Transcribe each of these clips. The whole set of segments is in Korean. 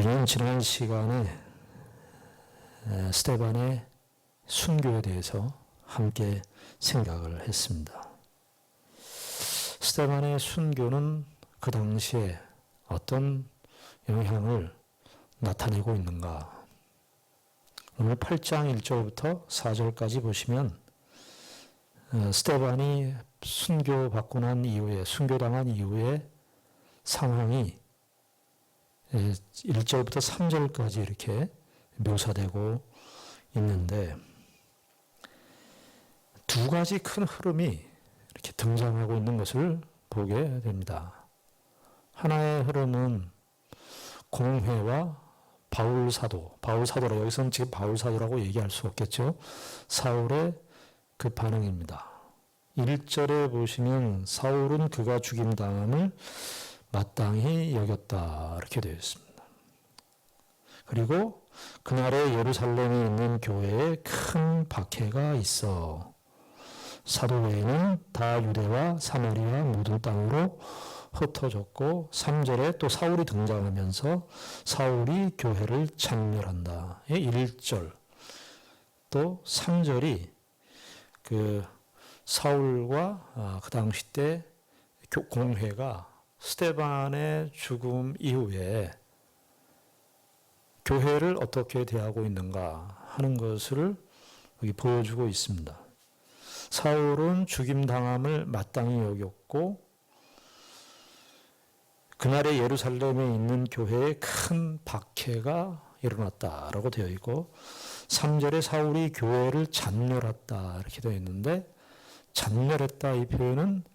우리는 지난 시간에 스데반의 순교에 대해서 함께 생각을 했습니다. 스데반의 순교는 그 당시에 어떤 영향을 나타내고 있는가? 오늘 8장 1절부터 4절까지 보시면 스데반이 순교받고 난 이후에, 순교당한 이후에 상황이 1절부터 3절까지 이렇게 묘사되고 있는데 두 가지 큰 흐름이 이렇게 등장하고 있는 것을 보게 됩니다. 하나의 흐름은 공회와 바울사도, 여기서는 지금 바울사도라고 얘기할 수 없겠죠. 사울의 그 반응입니다. 1절에 보시면 사울은 그가 죽임당함을 마땅히 여겼다 이렇게 되어 있습니다. 그리고 그날에 예루살렘에 있는 교회에 큰 박해가 있어 사도 외에는 다 유대와 사마리아 모든 땅으로 흩어졌고 3절에 또 사울이 등장하면서 사울이 교회를 찬멸한다. 1절 또 3절이 그 사울과 그 당시 때 공회가 스데반의 죽음 이후에 교회를 어떻게 대하고 있는가 하는 것을 여기 보여주고 있습니다. 사울은 죽임당함을 마땅히 여겼고 그날에 예루살렘에 있는 교회에 큰 박해가 일어났다라고 되어 있고 3절에 사울이 교회를 잔멸했다 이렇게 되어 있는데 잔멸했다 이 표현은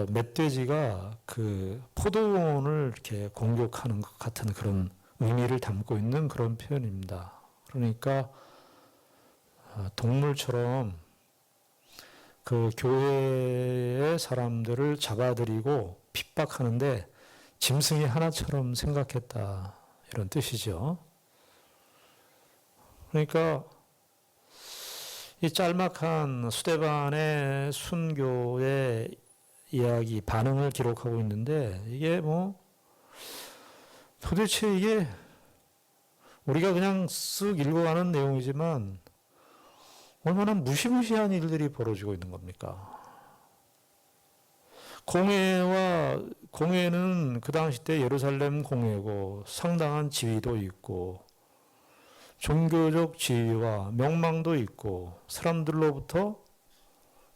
멧돼지가 그 포도원을 이렇게 공격하는 것 같은 그런 의미를 담고 있는 그런 표현입니다. 그러니까 동물처럼 그 교회의 사람들을 잡아들이고 핍박하는데 짐승이 하나처럼 생각했다 이런 뜻이죠. 그러니까 이 짤막한 스데반의 순교의 이야기, 반응을 기록하고 있는데 이게 도대체 이게 우리가 그냥 쓱 읽어가는 내용이지만 얼마나 무시무시한 일들이 벌어지고 있는 겁니까? 공회는 그 당시 때 예루살렘 공회고 상당한 지위도 있고 종교적 지위와 명망도 있고 사람들로부터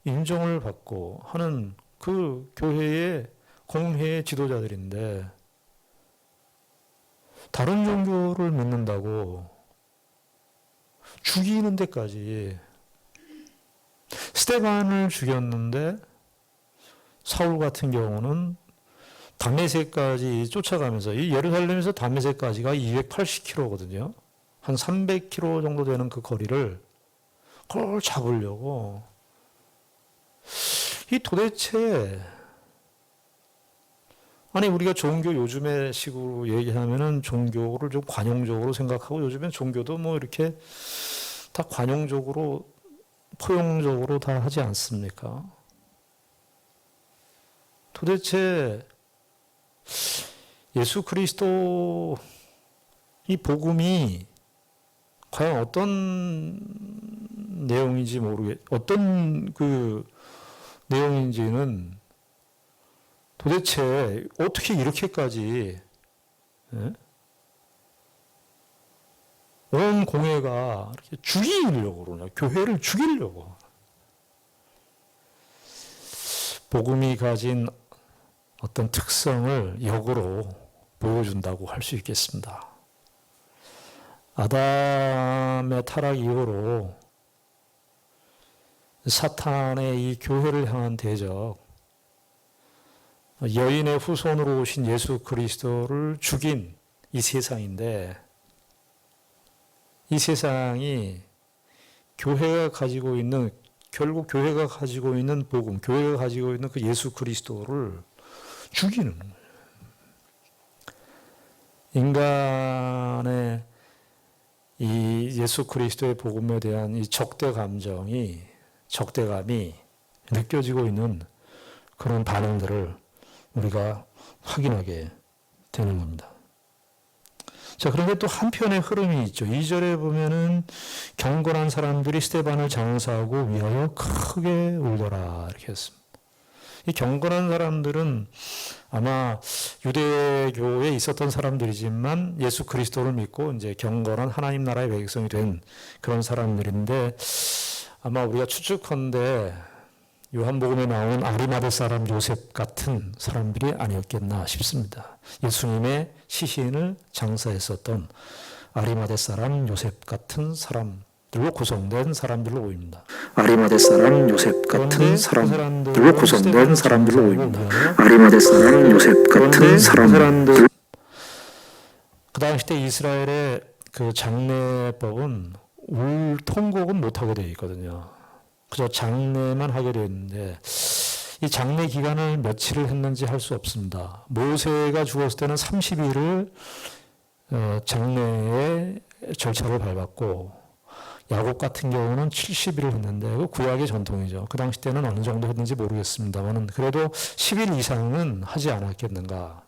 인정을 받고 하는 그 교회의 공회의 지도자들인데 다른 종교를 믿는다고 죽이는 데까지 스데반을 죽였는데 사울 같은 경우는 다메섹까지 쫓아가면서 이 예루살렘에서 다메섹까지가 280km거든요. 한 300km 정도 되는 그 거리를 그걸 잡으려고 이 도대체 아니 우리가 종교 요즘의 식으로 얘기하면은 종교를 좀 관용적으로 생각하고 요즘엔 종교도 이렇게 다 관용적으로 포용적으로 다 하지 않습니까? 도대체 예수 그리스도 이 복음이 과연 어떤 내용인지 어떤 그 내용인지는 도대체 어떻게 이렇게까지 온 공회가 이렇게 죽이려고 그러나 교회를 죽이려고 복음이 가진 어떤 특성을 역으로 보여준다고 할 수 있겠습니다. 아담의 타락 이후로 사탄의 이 교회를 향한 대적, 여인의 후손으로 오신 예수 그리스도를 죽인 이 세상인데 이 세상이 교회가 가지고 있는 결국 교회가 가지고 있는 복음, 교회가 가지고 있는 그 예수 그리스도를 죽이는 거예요. 인간의 이 예수 그리스도의 복음에 대한 이 적대감이 느껴지고 있는 그런 반응들을 우리가 확인하게 되는 겁니다. 자, 그런데 또 한편의 흐름이 있죠. 2절에 보면은 경건한 사람들이 스데반을 장사하고 위하여 크게 울더라 이렇게 했습니다. 이 경건한 사람들은 아마 유대교에 있었던 사람들이지만 예수 그리스도를 믿고 이제 경건한 하나님 나라의 백성이 된 그런 사람들인데, 아마 우리가 추측컨대 요한복음에 나오는 아리마대 사람 요셉 같은 사람들이 아니었겠나 싶습니다. 예수님의 시신을 장사했었던 아리마대 사람 요셉 같은 사람들로 구성된 사람들로 보입니다. 아리마대 사람 요셉 같은 사람들로 구성된 사람들로 보입니다. 아리마대 사람 요셉 같은 사람들. 그 당시 때 이스라엘의 그 장례법은 통곡은 못하게 되어 있거든요. 그저 장례만 하게 되어 있는데, 이 장례 기간을 며칠을 했는지 할 수 없습니다. 모세가 죽었을 때는 30일을 장례의 절차를 밟았고, 야곱 같은 경우는 70일을 했는데, 그 구약의 전통이죠. 그 당시 때는 어느 정도 했는지 모르겠습니다만, 그래도 10일 이상은 하지 않았겠는가.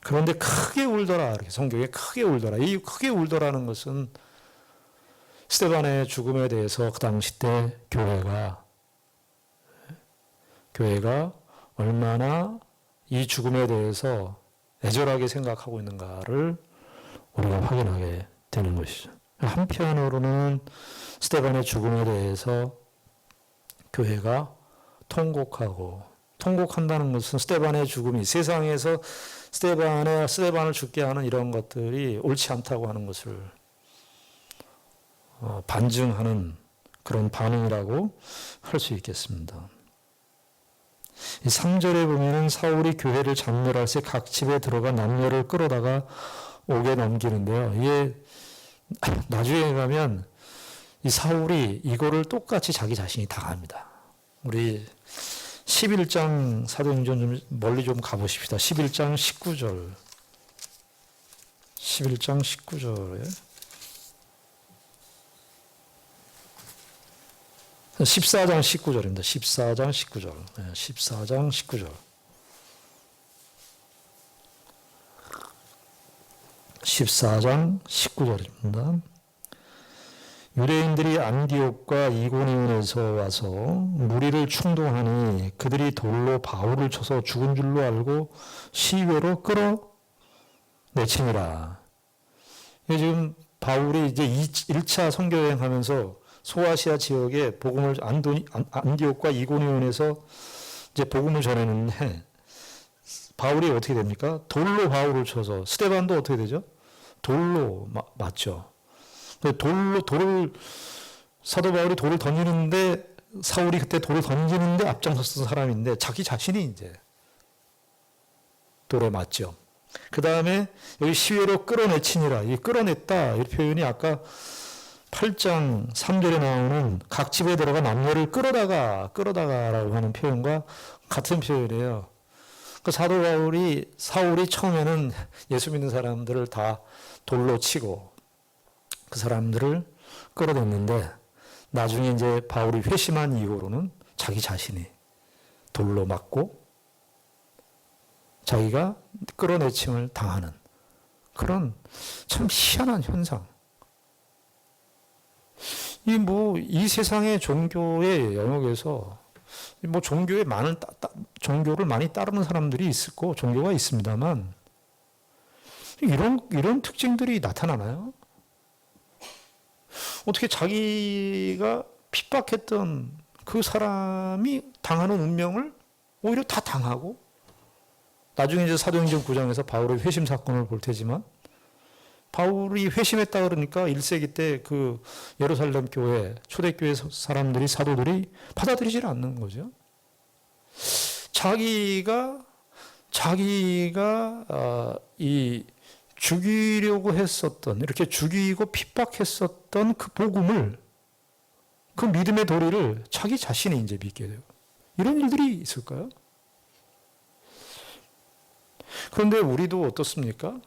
그런데 크게 울더라, 이렇게 성경에 크게 울더라. 이 크게 울더라는 것은 스데반의 죽음에 대해서 그 당시 때 교회가 얼마나 이 죽음에 대해서 애절하게 생각하고 있는가를 우리가 확인하게 되는 것이죠. 한편으로는 스데반의 죽음에 대해서 교회가 통곡한다는 것은 스데반의 죽음이 세상에서 스데반을 죽게 하는 이런 것들이 옳지 않다고 하는 것을 반증하는 그런 반응이라고 할 수 있겠습니다. 3절에 보면은 사울이 교회를 장렬할 때 각 집에 들어가 남녀를 끌어다가 옥에 넘기는데요. 이게 나중에 가면 이 사울이 이거를 똑같이 자기 자신이 당합니다. 우리 11장 사도행전 좀 멀리 좀 가보십시다. 11장 19절. 11장 19절에 14장 19절입니다. 14장 19절. 14장 19절. 14장 19절입니다. 유대인들이 안디옥과 이고니온에서 와서 무리를 충동하니 그들이 돌로 바울을 쳐서 죽은 줄로 알고 시외로 끌어내치니라. 지금 바울이 이제 1차 선교여행 하면서 소아시아 지역에 복음을 안디옥과 이고니온에서 이제 복음을 전했는데, 바울이 어떻게 됩니까? 돌로 바울을 쳐서, 스데반도 어떻게 되죠? 돌로 맞죠. 사도 바울이 돌을 던지는데, 사울이 그때 돌을 던지는데 앞장섰던 사람인데 자기 자신이 이제 돌에 맞죠. 그 다음에 여기 시외로 끌어내치니라. 이 끌어냈다 이 표현이 아까 8장 3절에 나오는 각 집에 들어가 남녀를 끌어다가라고 하는 표현과 같은 표현이에요. 그 사도 사울이 처음에는 예수 믿는 사람들을 다 돌로 치고 그 사람들을 끌어냈는데, 나중에 이제 바울이 회심한 이후로는 자기 자신이 돌로 맞고 자기가 끌어내침을 당하는 그런 참 희한한 현상. 이 세상의 종교의 영역에서 종교를 많이 따르는 사람들이 있고 종교가 있습니다만, 이런 특징들이 나타나나요? 어떻게 자기가 핍박했던 그 사람이 당하는 운명을 오히려 다 당하고, 나중에 이제 사도행전 9장에서 바울의 회심 사건을 볼 테지만, 바울이 회심했다 그러니까 1세기 때 그 예루살렘 교회, 초대교회 사람들이, 사도들이 받아들이질 않는 거죠. 자기가 이 죽이려고 했었던, 이렇게 죽이고 핍박했었던 그 복음을, 그 믿음의 도리를 자기 자신이 이제 믿게 되고, 이런 일들이 있을까요? 그런데 우리도 어떻습니까?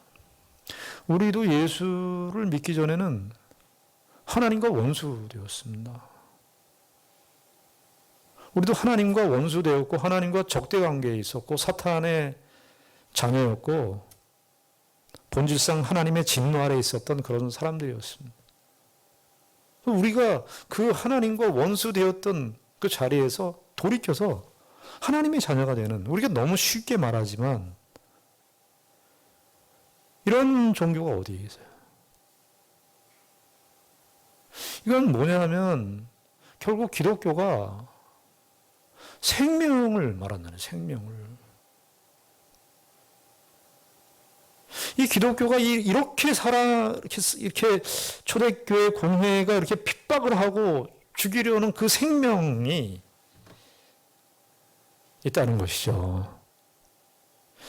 우리도 예수를 믿기 전에는 하나님과 원수 되었습니다. 우리도 하나님과 원수 되었고, 하나님과 적대 관계에 있었고, 사탄의 자녀였고, 본질상 하나님의 진노 아래 있었던 그런 사람들이었습니다. 우리가 그 하나님과 원수 되었던 그 자리에서 돌이켜서 하나님의 자녀가 되는, 우리가 너무 쉽게 말하지만 이런 종교가 어디에 있어요? 이건 뭐냐면 결국 기독교가 생명을 말한다는, 생명을. 이 기독교가 이렇게 이렇게 초대교회 공회가 이렇게 핍박을 하고 죽이려는 그 생명이 있다는 것이죠.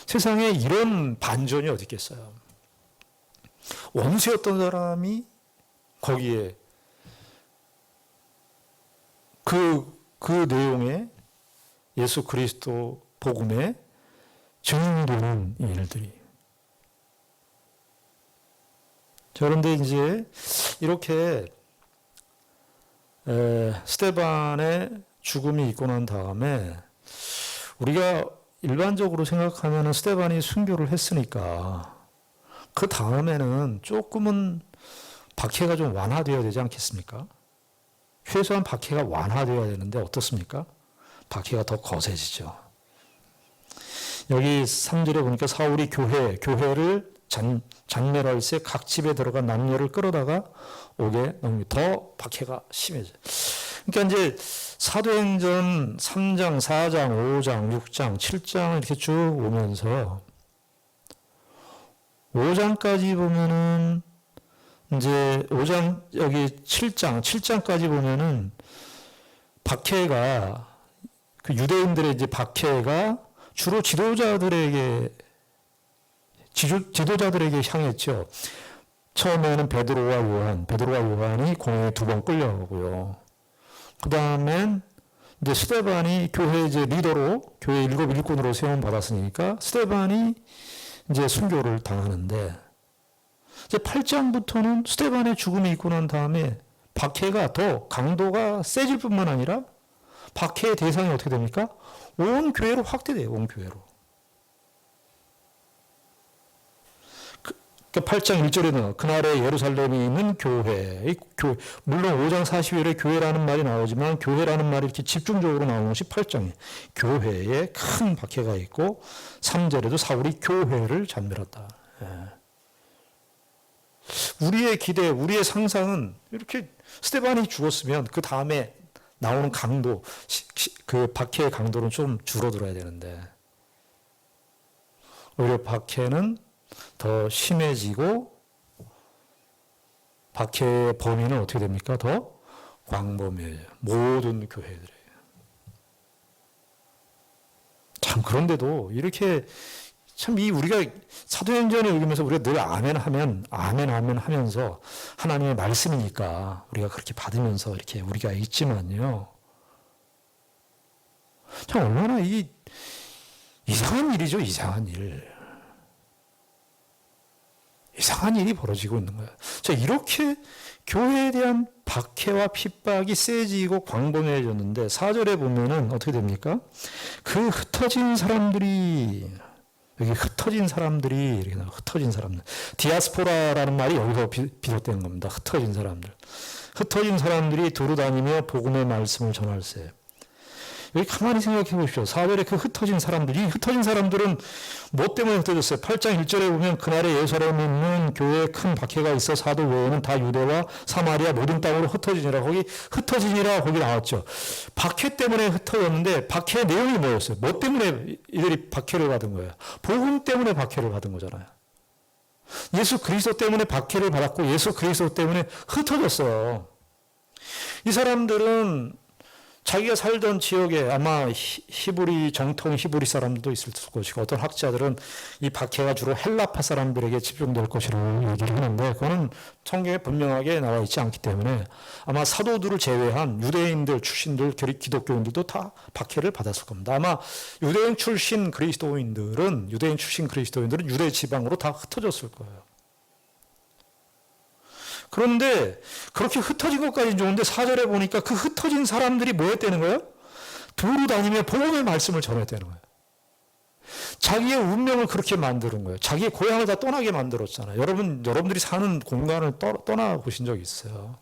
세상에 이런 반전이 어디 있겠어요? 원수였던 사람이 거기에 그 내용에 예수 그리스도 복음에 증인되는 일들이. 자, 그런데 이제 이렇게 스데반의 죽음이 있고 난 다음에 우리가 일반적으로 생각하면 스데반이 순교를 했으니까 그 다음에는 조금은 박해가 좀 완화되어야 되지 않겠습니까? 최소한 박해가 완화되어야 되는데 어떻습니까? 박해가 더 거세지죠. 여기 3절에 보니까 사울이 교회를 잔멸할새 각 집에 들어가 남녀를 끌어다가 오게 넘깁니다. 더 박해가 심해져요. 그러니까 이제 사도행전 3장, 4장, 5장, 6장, 7장 이렇게 쭉 오면서 5장까지 보면은 이제 5장 여기 7장까지 보면은 박해가 그 유대인들의 이제 박해가 주로 지도자들에게 향했죠. 처음에는 베드로와 요한이 공회에 2번 끌려가고요. 그 다음엔 이제 스데반이 교회 이제 리더로 교회 7 일꾼으로 세움 받았으니까 스데반이 이제 순교를 당하는데 이제 8장부터는 스데반의 죽음이 있고 난 다음에 박해가 더 강도가 세질 뿐만 아니라 박해의 대상이 어떻게 됩니까? 온 교회로 확대돼요. 온 교회로. 그러니까 8장 1절에는 그날에 예루살렘에 있는 교회, 물론 5장 40절에 교회라는 말이 나오지만 교회라는 말이 이렇게 집중적으로 나오는 것이 8장에 교회에 큰 박해가 있고 3절에도 사울이 교회를 잔멸했다. 우리의 기대, 우리의 상상은 이렇게 스데반이 죽었으면 그 다음에 나오는 강도, 그 박해의 강도는 좀 줄어들어야 되는데 오히려 박해는 더 심해지고 박해의 범위는 어떻게 됩니까? 더 광범위해요. 모든 교회들이. 참 그런데도 이렇게 참 우리가 사도행전을 읽으면서 우리가 늘 아멘 하면서 하나님의 말씀이니까 우리가 그렇게 받으면서 이렇게 우리가 있지만요. 참 얼마나 이상한 일이죠. 이상한 일이 벌어지고 있는 거예요. 자, 이렇게 교회에 대한 박해와 pit박이 세지고 광범위해졌는데 4절에 보면은 어떻게 됩니까? 그 흩어진 사람들이 이렇게 흩어진 사람들 디아스포라라는 말이 여기서 비롯된 겁니다. 흩어진 사람들이 두루다니며 복음의 말씀을 전할세. 여기 가만히 생각해 보십시오. 4절에 그 흩어진 사람들은 뭐 때문에 흩어졌어요? 8장 1절에 보면 그날에 예루살렘에 있는 교회에 큰 박해가 있어 사도 외에는 다 유대와 사마리아 모든 땅으로 흩어지니라. 거기 흩어지니라 거기 나왔죠. 박해 때문에 흩어졌는데 박해의 내용이 뭐였어요? 뭐 때문에 이들이 박해를 받은 거예요? 복음 때문에 박해를 받은 거잖아요. 예수 그리스도 때문에 박해를 받았고 예수 그리스도 때문에 흩어졌어요. 이 사람들은 자기가 살던 지역에 아마 정통 히브리 사람들도 있을 것이고 어떤 학자들은 이 박해가 주로 헬라파 사람들에게 집중될 것이라고 얘기를 하는데 그거는 성경에 분명하게 나와 있지 않기 때문에 아마 사도들을 제외한 유대인들 출신들 기독교인들도 다 박해를 받았을 겁니다. 아마 유대인 출신 그리스도인들은 유대 지방으로 다 흩어졌을 거예요. 그런데 그렇게 흩어진 것까지는 좋은데 4절에 보니까 그 흩어진 사람들이 뭐 했다는 거예요? 두루 다니며 복음의 말씀을 전했다는 거예요. 자기의 운명을 그렇게 만드는 거예요. 자기의 고향을 다 떠나게 만들었잖아요. 여러분들이 사는 공간을 떠나 보신 적 있어요?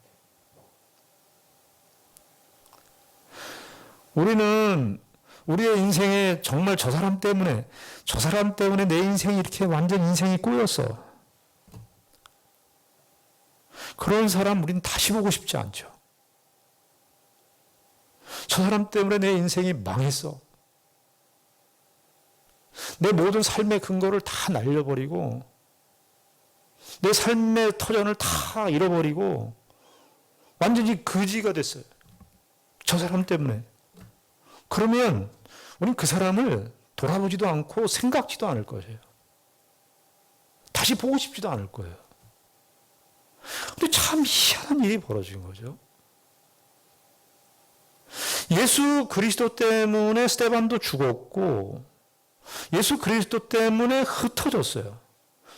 우리는 우리의 인생에 정말 저 사람 때문에 내 인생이 이렇게 완전 인생이 꼬였어. 그런 사람 우리는 다시 보고 싶지 않죠. 저 사람 때문에 내 인생이 망했어. 내 모든 삶의 근거를 다 날려버리고 내 삶의 터전을 다 잃어버리고 완전히 거지가 됐어요. 저 사람 때문에. 그러면 우리는 그 사람을 돌아보지도 않고 생각지도 않을 거예요. 다시 보고 싶지도 않을 거예요. 근데 참 희한한 일이 벌어진 거죠. 예수 그리스도 때문에 스데반도 죽었고 예수 그리스도 때문에 흩어졌어요.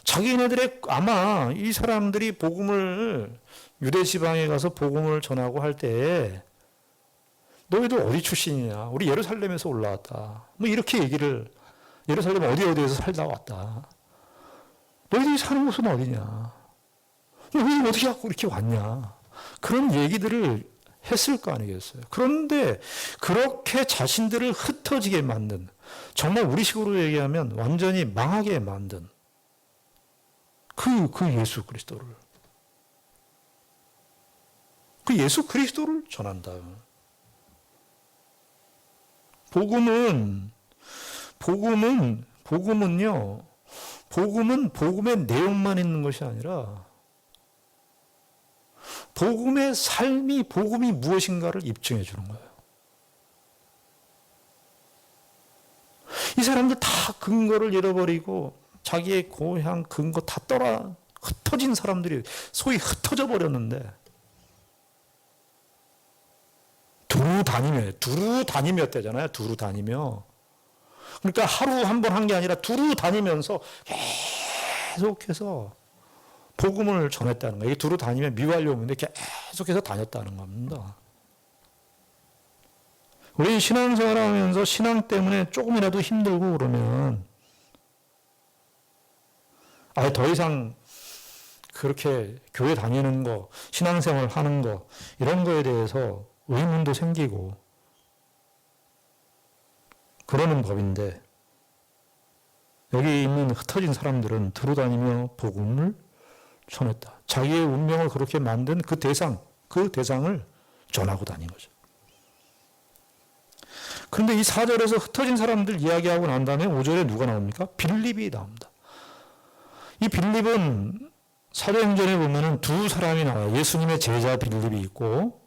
자기네들의 아마 이 사람들이 복음을 유대 지방에 가서 복음을 전하고 할 때에 너희들 어디 출신이냐? 우리 예루살렘에서 올라왔다. 뭐 이렇게 얘기를 예루살렘 어디에서 살다 왔다. 너희들이 사는 곳은 어디냐? 너희들 어떻게 하고 이렇게 왔냐? 그런 얘기들을 했을 거 아니겠어요. 그런데 그렇게 자신들을 흩어지게 만든 정말 우리식으로 얘기하면 완전히 망하게 만든 그 예수 그리스도를 그 예수 그리스도를 전한다. 복음은 복음의 내용만 있는 것이 아니라 복음의 삶이 복음이 무엇인가를 입증해 주는 거예요. 이 사람들 다 근거를 잃어버리고 자기의 고향 근거 다 흩어진 사람들이 소위 흩어져 버렸는데 두루 다니며였대잖아요. 두루 다니며. 그러니까 하루 한 번 한 게 아니라 두루 다니면서 계속해서 복음을 전했다는 거예요. 이게 두루 다니면 미완료인데 계속해서 다녔다는 겁니다. 우리 신앙생활하면서 신앙 때문에 조금이라도 힘들고 그러면 아예 더 이상 그렇게 교회 다니는 거, 신앙생활 하는 거 이런 거에 대해서 의문도 생기고 그러는 법인데 여기 있는 흩어진 사람들은 들어다니며 복음을 전했다. 자기의 운명을 그렇게 만든 그 대상을 전하고 다닌 거죠. 그런데 이 4절에서 흩어진 사람들 이야기하고 난 다음에 5절에 누가 나옵니까? 빌립이 나옵니다. 이 빌립은 사도행전에 보면은 두 사람이 나와요. 예수님의 제자 빌립이 있고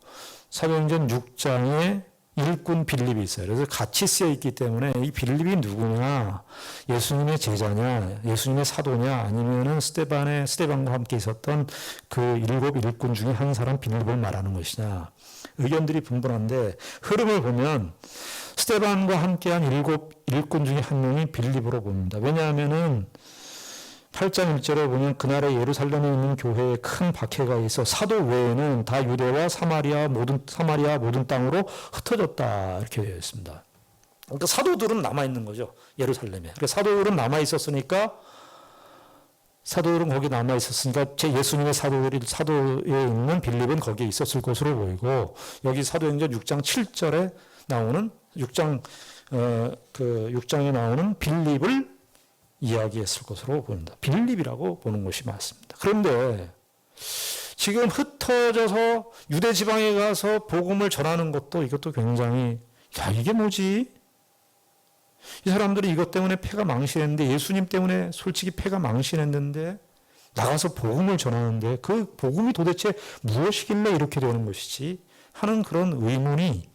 사도행전 6장에 일꾼 빌립이 있어요. 그래서 같이 쓰여 있기 때문에 이 빌립이 누구냐, 예수님의 제자냐, 예수님의 사도냐, 아니면은 스데반과 함께 있었던 그 7 일꾼 중에 한 사람 빌립을 말하는 것이냐. 의견들이 분분한데 흐름을 보면 스데반과 함께한 7 일꾼 중에 한 명이 빌립으로 봅니다. 왜냐하면은 8장 1절에 보면 그날에 예루살렘에 있는 교회에 큰 박해가 있어 사도 외에는 다 유대와 사마리아 모든 땅으로 ht어졌다 이렇게 되어 있습니다. 그러니까 사도들은 남아 있는 거죠. 예루살렘에. 그러니까 사도들은 남아 있었으니까 제 예수님의 사도에 있는 빌립은 거기에 있었을 것으로 보이고 여기 사도행전 6장 7절에 나오는 6장에 나오는 빌립을 이야기했을 것으로 보입니다. 빌립이라고 보는 것이 맞습니다. 그런데 지금 흩어져서 유대 지방에 가서 복음을 전하는 이것도 굉장히 이게 뭐지? 이 사람들이 이것 때문에 패가 망신했는데 예수님 때문에 솔직히 패가 망신했는데 나가서 복음을 전하는데 그 복음이 도대체 무엇이길래 이렇게 되는 것이지 하는 그런 의문이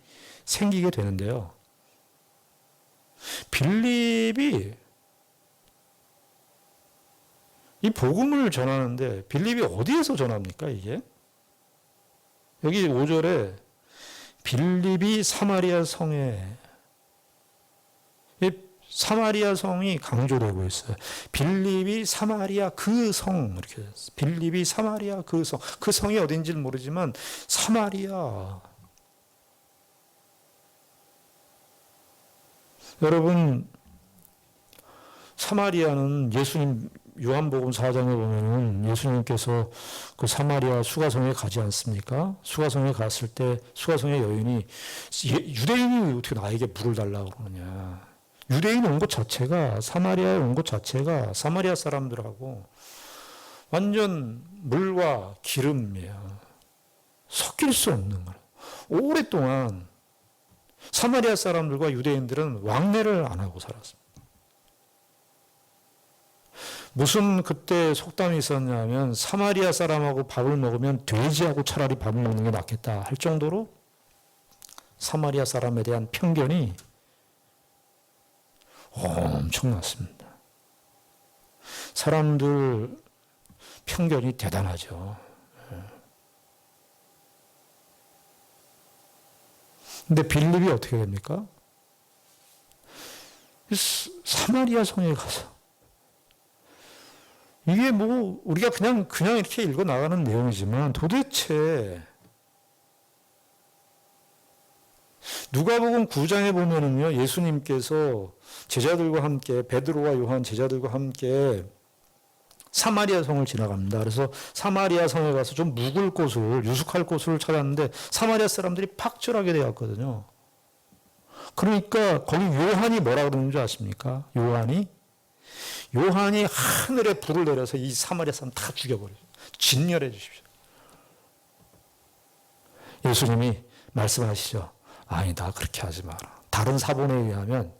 생기게 되는데요. 빌립이 이 복음을 전하는데 빌립이 어디에서 전합니까 이게? 여기 5절에 빌립이 사마리아 성에 사마리아 성이 강조되고 있어요. 빌립이 사마리아 그 성 이렇게 됐어요. 빌립이 사마리아 그 성. 그 성이 어딘지는 모르지만 사마리아. 여러분 사마리아는 예수님 요한복음 4장에 보면은 예수님께서 그 사마리아 수가성에 가지 않습니까? 수가성에 갔을 때 수가성의 여인이 유대인이 어떻게 나에게 물을 달라고 그러느냐. 유대인 온 것 자체가 사마리아에 온 것 자체가 사마리아 사람들하고 완전 물과 기름이에요. 섞일 수 없는 거예요. 오랫동안 사마리아 사람들과 유대인들은 왕래를 안 하고 살았습니다. 무슨 그때 속담이 있었냐면 사마리아 사람하고 밥을 먹으면 돼지하고 차라리 밥을 먹는 게 낫겠다 할 정도로 사마리아 사람에 대한 편견이 엄청났습니다. 사람들 편견이 대단하죠. 근데 빌립이 어떻게 됩니까? 사마리아 성에 가서 이게 뭐 우리가 그냥 이렇게 읽어 나가는 내용이지만 도대체 누가복음 9장에 보면은요, 예수님께서 제자들과 함께 베드로와 요한 제자들과 함께 사마리아 성을 지나갑니다. 그래서 사마리아 성에 가서 좀 묵을 곳을 유숙할 곳을 찾았는데 사마리아 사람들이 팍절하게 되었거든요. 그러니까 거기 요한이 뭐라 그러는 줄 아십니까? 요한이 하늘에 불을 내려서 이 사마리아 사람 다 죽여버려요. 진멸해 주십시오. 예수님이 말씀하시죠. 아니다, 그렇게 하지 마라. 다른 사본에 의하면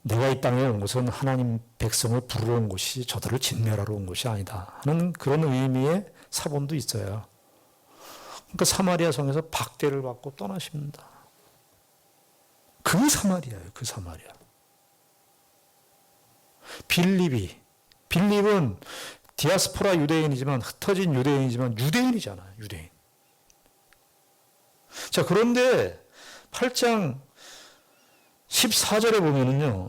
내가 이 땅에 온 것은 하나님 백성을 부르러 온 것이 저들을 진멸하러 온 것이 아니다 하는 그런 의미의 사본도 있어요. 그러니까 사마리아 성에서 박대를 받고 떠나십니다. 그 사마리아예요. 그 사마리아. 빌립은 디아스포라 유대인이지만 흩어진 유대인이지만 유대인이잖아요. 유대인. 자, 그런데 8장 14절에 보면은요,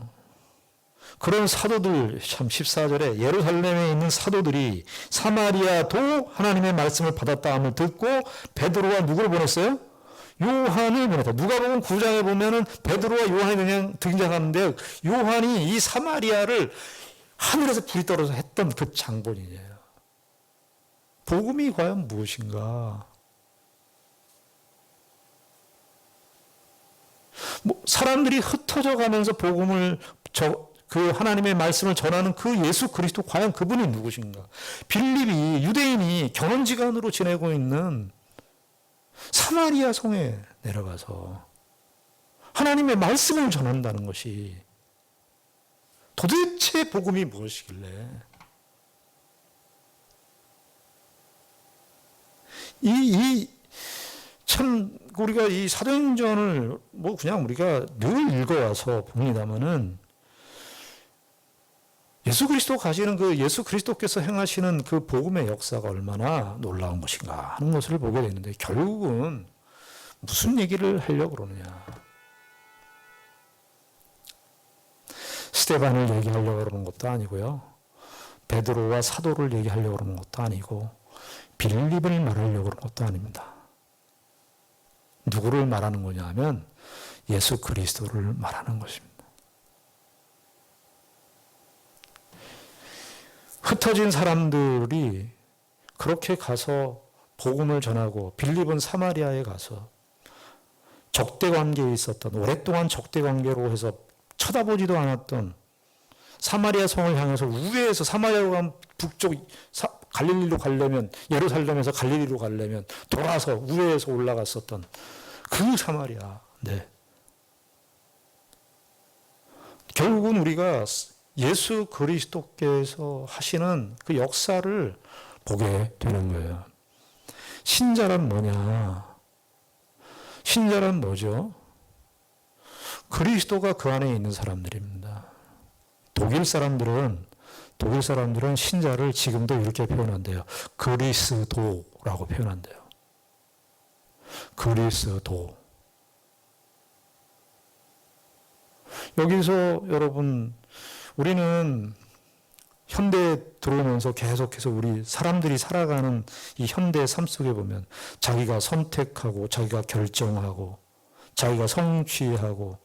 그런 사도들, 참 14절에 예루살렘에 있는 사도들이 사마리아도 하나님의 말씀을 받았다 함을 듣고 베드로와 누구를 보냈어요? 요한을 보냈다. 누가복음 9장에 보면은 베드로와 요한이 그냥 등장하는데 요한이 이 사마리아를 하늘에서 불이 떨어져 했던 그 장본인이에요. 복음이 과연 무엇인가? 사람들이 흩어져 가면서 복음을 그 하나님의 말씀을 전하는 그 예수 그리스도 과연 그분이 누구신가? 빌립이 유대인이 경험지간으로 지내고 있는 사마리아 성에 내려가서 하나님의 말씀을 전한다는 것이 도대체 복음이 무엇이길래 참 우리가 이 사도행전을 그냥 우리가 늘 읽어와서 봅니다마는 예수 그리스도 가시는 그 예수 그리스도께서 행하시는 그 복음의 역사가 얼마나 놀라운 것인가 하는 것을 보게 되는데 결국은 무슨 얘기를 하려고 그러느냐. 스데반을 얘기하려고 그러는 것도 아니고요. 베드로와 사도를 얘기하려고 그러는 것도 아니고 빌립을 말하려고 그러는 것도 아닙니다. 누구를 말하는 거냐 하면 예수 그리스도를 말하는 것입니다. 흩어진 사람들이 그렇게 가서 복음을 전하고 빌립은 사마리아에 가서 적대관계에 있었던 오랫동안 적대관계로 해서 쳐다보지도 않았던 사마리아 성을 향해서 우회해서 사마리아로 가면 북쪽 갈릴리로 가려면 예루살렘에서 갈릴리로 가려면 돌아서 우회해서 올라갔었던 그 사마리아. 네. 결국은 우리가 예수 그리스도께서 하시는 그 역사를 보게 되는 거예요. 신자란 뭐냐? 신자란 뭐죠? 그리스도가 그 안에 있는 사람들입니다. 독일 사람들은 신자를 지금도 이렇게 표현한대요. 그리스도라고 표현한대요. 그리스도. 여기서 여러분, 우리는 현대에 들어오면서 계속해서 우리 사람들이 살아가는 이 현대 삶 속에 보면 자기가 선택하고 자기가 결정하고 자기가 성취하고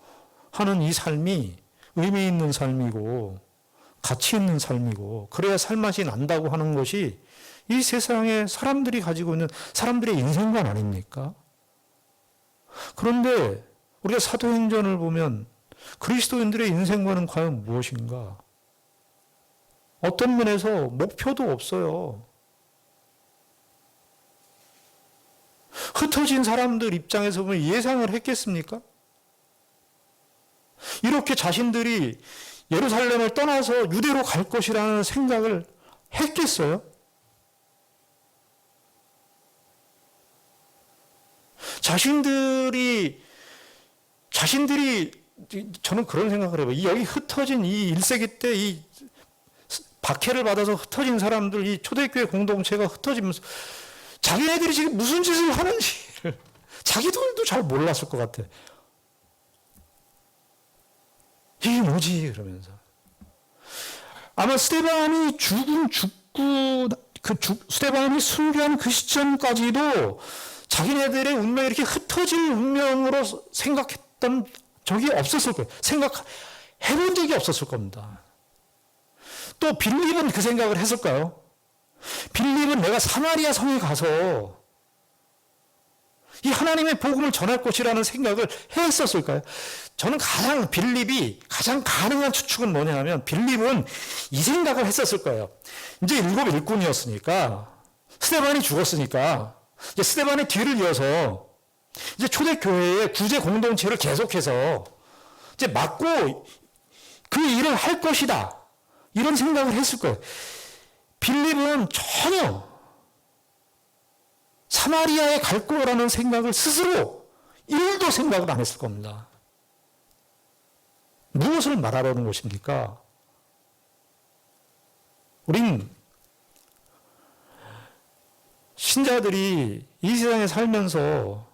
하는 이 삶이 의미 있는 삶이고 가치 있는 삶이고 그래야 살맛이 난다고 하는 것이 이 세상에 사람들이 가지고 있는 사람들의 인생관 아닙니까? 그런데 우리가 사도행전을 보면 그리스도인들의 인생관은 과연 무엇인가? 어떤 면에서 목표도 없어요. 흩어진 사람들 입장에서 보면 예상을 했겠습니까? 이렇게 자신들이 예루살렘을 떠나서 유대로 갈 것이라는 생각을 했겠어요? 자신들이 저는 그런 생각을 해요. 여기 흩어진 이 1세기 때 이 박해를 받아서 흩어진 사람들, 이 초대교회 공동체가 흩어지면서 자기네들이 지금 무슨 짓을 하는지를 자기들도 잘 몰랐을 것 같아. 이게 뭐지? 그러면서. 아마 스데반이 스데반이 순교한 그 시점까지도 자기네들의 운명이 이렇게 흩어질 운명으로 생각했던 적이 없었을 거예요. 생각해본 적이 없었을 겁니다. 또 빌립은 그 생각을 했을까요? 빌립은 내가 사마리아 성에 가서 이 하나님의 복음을 전할 것이라는 생각을 했었을까요? 저는 빌립이 가장 가능한 추측은 뭐냐 하면 빌립은 이 생각을 했었을 거예요. 이제 일곱 일꾼이었으니까 스데반이 죽었으니까 이제 스데반의 뒤를 이어서 이제 초대교회의 구제 공동체를 계속해서 이제 맡고 그 일을 할 것이다. 이런 생각을 했을 거예요. 빌립은 전혀 사마리아에 갈 거라는 생각을 스스로 1도 생각을 안 했을 겁니다. 무엇을 말하려는 것입니까? 우린 신자들이 이 세상에 살면서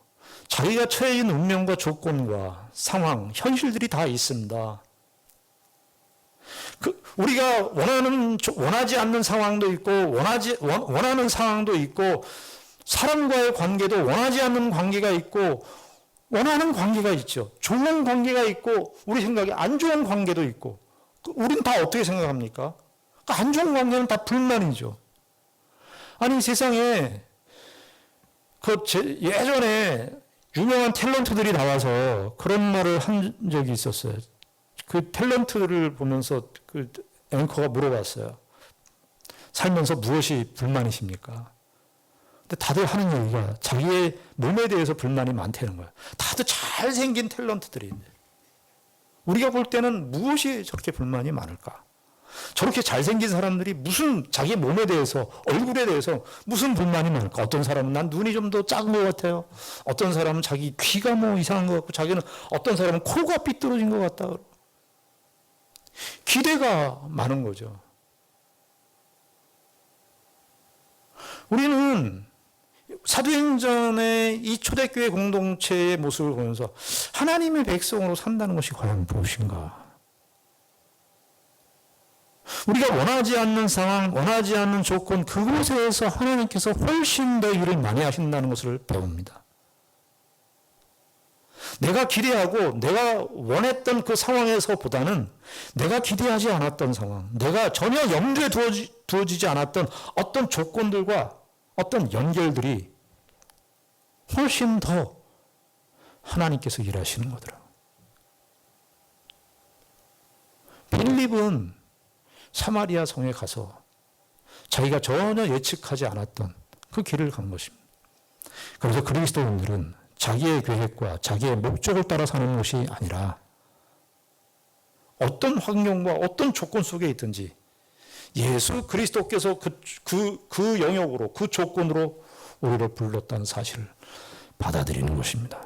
자기가 처해 있는 운명과 조건과 상황, 현실들이 다 있습니다. 우리가 원하지 않는 상황도 있고, 원하는 상황도 있고, 사람과의 관계도 원하지 않는 관계가 있고, 원하는 관계가 있죠. 좋은 관계가 있고, 우리 생각에 안 좋은 관계도 있고, 우린 다 어떻게 생각합니까? 안 좋은 관계는 다 불만이죠. 아니, 세상에, 예전에 유명한 탤런트들이 나와서 그런 말을 한 적이 있었어요. 그 탤런트를 보면서 그 앵커가 물어봤어요. 살면서 무엇이 불만이십니까? 근데 다들 하는 얘기가 자기의 몸에 대해서 불만이 많다는 거예요. 다들 잘생긴 탤런트들인데 우리가 볼 때는 무엇이 저렇게 불만이 많을까? 저렇게 잘생긴 사람들이 무슨 자기 몸에 대해서, 얼굴에 대해서 무슨 불만이 많을까? 어떤 사람은 난 눈이 좀 더 작은 것 같아요. 어떤 사람은 자기 귀가 뭐 이상한 것 같고, 어떤 사람은 코가 삐뚤어진 것 같다. 기대가 많은 거죠. 우리는 사도행전의 이 초대교회 공동체의 모습을 보면서 하나님의 백성으로 산다는 것이 과연 무엇인가? 우리가 원하지 않는 상황, 원하지 않는 조건, 그곳에서 하나님께서 훨씬 더 일을 많이 하신다는 것을 배웁니다. 내가 기대하고 내가 원했던 그 상황에서보다는 내가 기대하지 않았던 상황, 내가 전혀 염두에 두어지지 않았던 어떤 조건들과 어떤 연결들이 훨씬 더 하나님께서 일하시는 거더라고요. 빌립은 사마리아 성에 가서 자기가 전혀 예측하지 않았던 그 길을 간 것입니다. 그래서 그리스도인들은 자기의 계획과 자기의 목적을 따라 사는 것이 아니라 어떤 환경과 어떤 조건 속에 있든지 예수 그리스도께서 그 영역으로, 그 조건으로 우리를 불렀다는 사실을 받아들이는 것입니다.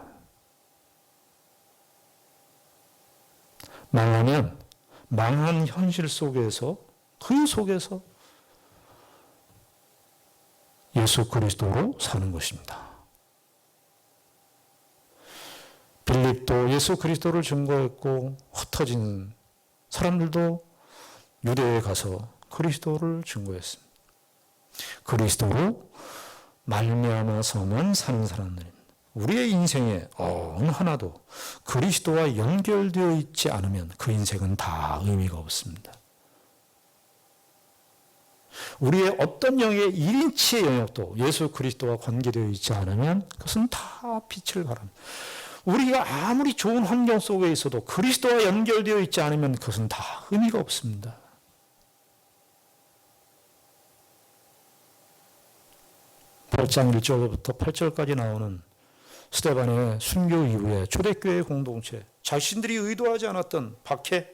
망하면 망한 현실 속에서, 그 속에서 예수 그리스도로 사는 것입니다. 빌립도 예수 그리스도를 증거했고 흩어진 사람들도 유대에 가서 그리스도를 증거했습니다. 그리스도로 말미암아서만 사는 사람들입니다. 우리의 인생에 어느 하나도 그리스도와 연결되어 있지 않으면 그 인생은 다 의미가 없습니다. 우리의 어떤 영의 1인치의 영역도 예수 그리스도와 관계되어 있지 않으면 그것은 다 빛을 발합니다. 우리가 아무리 좋은 환경 속에 있어도 그리스도와 연결되어 있지 않으면 그것은 다 의미가 없습니다. (8장) 1절부터 8절까지 나오는 스데반의 순교 이후에 초대교회 공동체, 자신들이 의도하지 않았던 박해,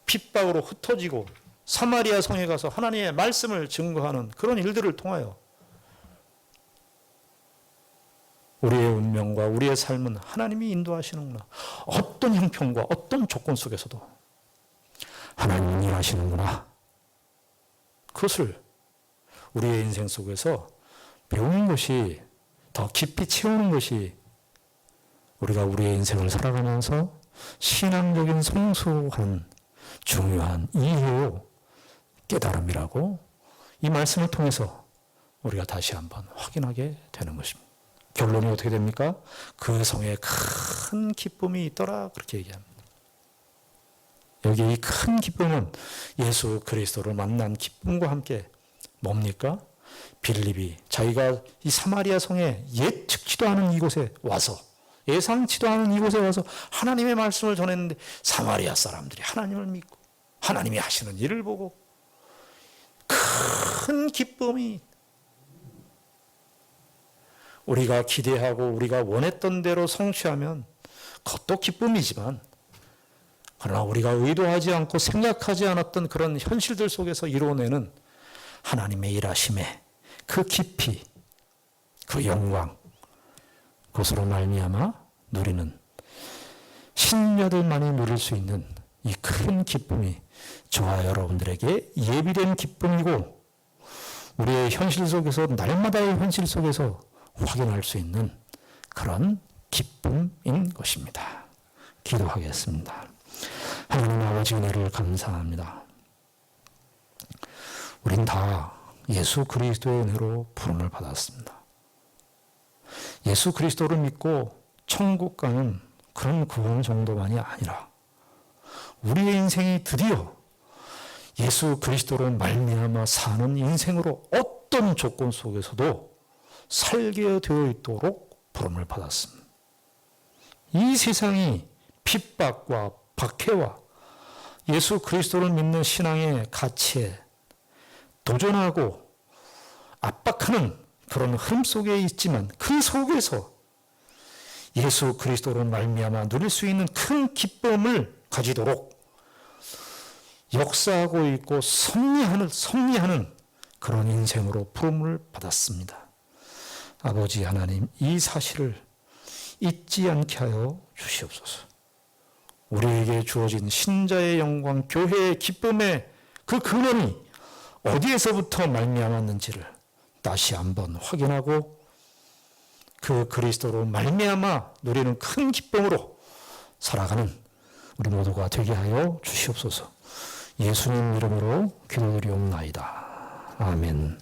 핍박으로 흩어지고 사마리아 성에 가서 하나님의 말씀을 증거하는 그런 일들을 통하여 우리의 운명과 우리의 삶은 하나님이 인도하시는구나. 어떤 형편과 어떤 조건 속에서도 하나님이 일하시는구나. 그것을 우리의 인생 속에서 배우는 것이, 더 깊이 채우는 것이 우리가 우리의 인생을 살아가면서 신앙적인 성숙한 중요한 이해요, 깨달음이라고 이 말씀을 통해서 우리가 다시 한번 확인하게 되는 것입니다. 결론이 어떻게 됩니까? 그 성에 큰 기쁨이 있더라, 그렇게 얘기합니다. 여기 이 큰 기쁨은 예수 그리스도를 만난 기쁨과 함께 뭡니까? 빌립이 자기가 이 사마리아 성에 예측치도 않은 이곳에 와서, 예상치도 않은 이곳에 와서 하나님의 말씀을 전했는데 사마리아 사람들이 하나님을 믿고 하나님이 하시는 일을 보고 큰 기쁨이, 우리가 기대하고 우리가 원했던 대로 성취하면 그것도 기쁨이지만, 그러나 우리가 의도하지 않고 생각하지 않았던 그런 현실들 속에서 이루어내는 하나님의 일하심에 그 깊이, 그 영광, 그것으로 말미암아 누리는, 신자들만이 누릴 수 있는 이 큰 기쁨이 저와 여러분들에게 예비된 기쁨이고, 우리의 현실 속에서, 날마다의 현실 속에서 확인할 수 있는 그런 기쁨인 것입니다. 기도하겠습니다. 하나님 아버지, 은혜를 감사합니다. 우린 다 예수 그리스도의 은혜로 부름을 받았습니다. 예수 그리스도를 믿고 천국 가는 그런 구원 정도만이 아니라 우리의 인생이 드디어 예수 그리스도로 말미암아 사는 인생으로 어떤 조건 속에서도 살게 되어 있도록 부름을 받았습니다. 이 세상이 핍박과 박해와 예수 그리스도를 믿는 신앙의 가치에 도전하고 압박하는 그런 흐름 속에 있지만, 그 속에서 예수 그리스도로 말미암아 누릴 수 있는 큰 기쁨을 가지도록 역사하고 있고 섭리하는 그런 인생으로 부름을 받았습니다. 아버지 하나님, 이 사실을 잊지 않게 하여 주시옵소서. 우리에게 주어진 신자의 영광, 교회의 기쁨의 그 근원이 어디에서부터 말미암았는지를 다시 한번 확인하고, 그 그리스도로 말미암아 누리는 큰 기쁨으로 살아가는 우리 모두가 되게 하여 주시옵소서. 예수님 이름으로 기도드리옵나이다. 아멘.